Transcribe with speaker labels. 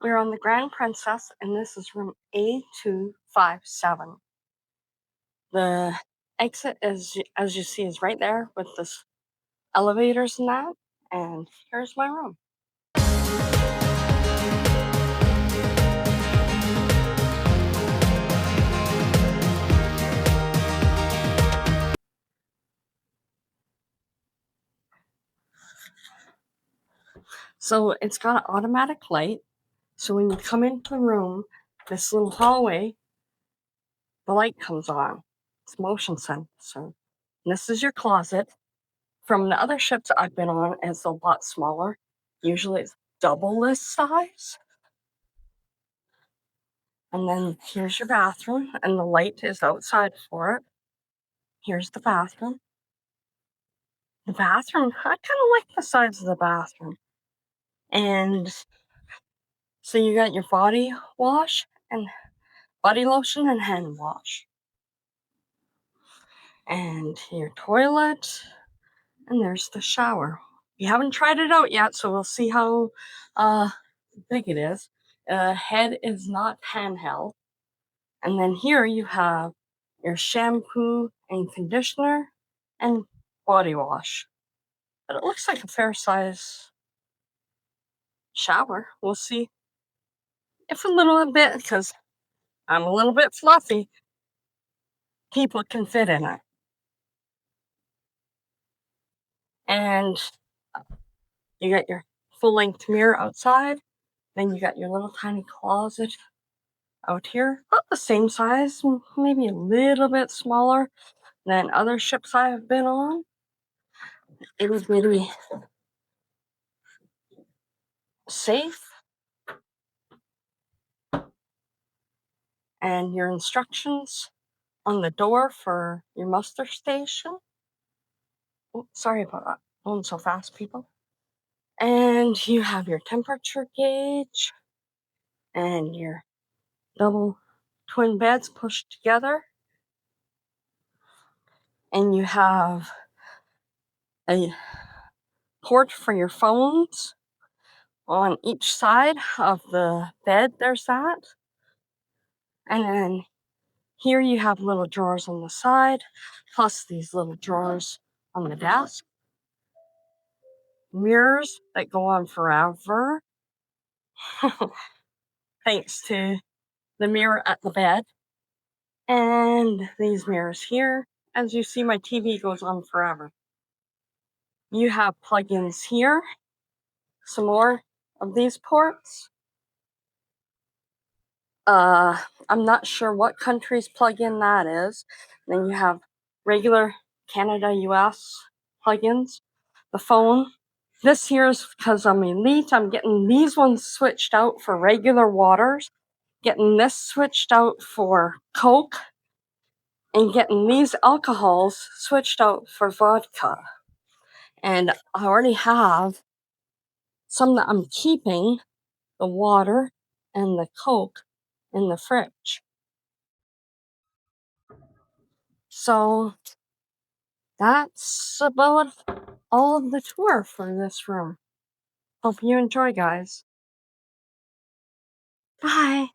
Speaker 1: We're on the Grand Princess, and this is room A257. The exit is, as you see, is right there with this elevators and that. And here's my room. So it's got an automatic light. So when you come into the room, this little hallway, the light comes on. It's motion sensor. And this is your closet. From the other ships I've been on, it's a lot smaller. Usually it's double this size. And then here's your bathroom, and the light is outside for it. Here's the bathroom. The bathroom, I kind of like the size of the bathroom. And so you got your body wash and body lotion and hand wash. And your toilet, and there's the shower. We haven't tried it out yet, so we'll see how big it is. Head is not handheld. And then here you have your shampoo and conditioner and body wash. But it looks like a fair size shower. We'll see if a little bit, because I'm a little bit fluffy, people can fit in it. And you got your full-length mirror outside. Then you got your little tiny closet out here. About the same size, maybe a little bit smaller than other ships I have been on. It was really safe. And your instructions on the door for your muster station. Oh, sorry about that. Going so fast, people. And you have your temperature gauge and your double twin beds pushed together. And you have a port for your phones on each side of the bed. There's that. And then here you have little drawers on the side, plus these little drawers on the desk. Mirrors that go on forever. Thanks to the mirror at the bed. And these mirrors here. As you see, my TV goes on forever. You have plugins here. Some more of these ports. I'm not sure what country's plug-in that is. Then you have regular Canada, US plugins. The phone. This here is because I'm elite. I'm getting these ones switched out for regular waters. Getting this switched out for Coke. And getting these alcohols switched out for vodka. And I already have some that I'm keeping, the water and the Coke, in the fridge. So that's about all of the tour for this room. Hope you enjoy, guys. Bye.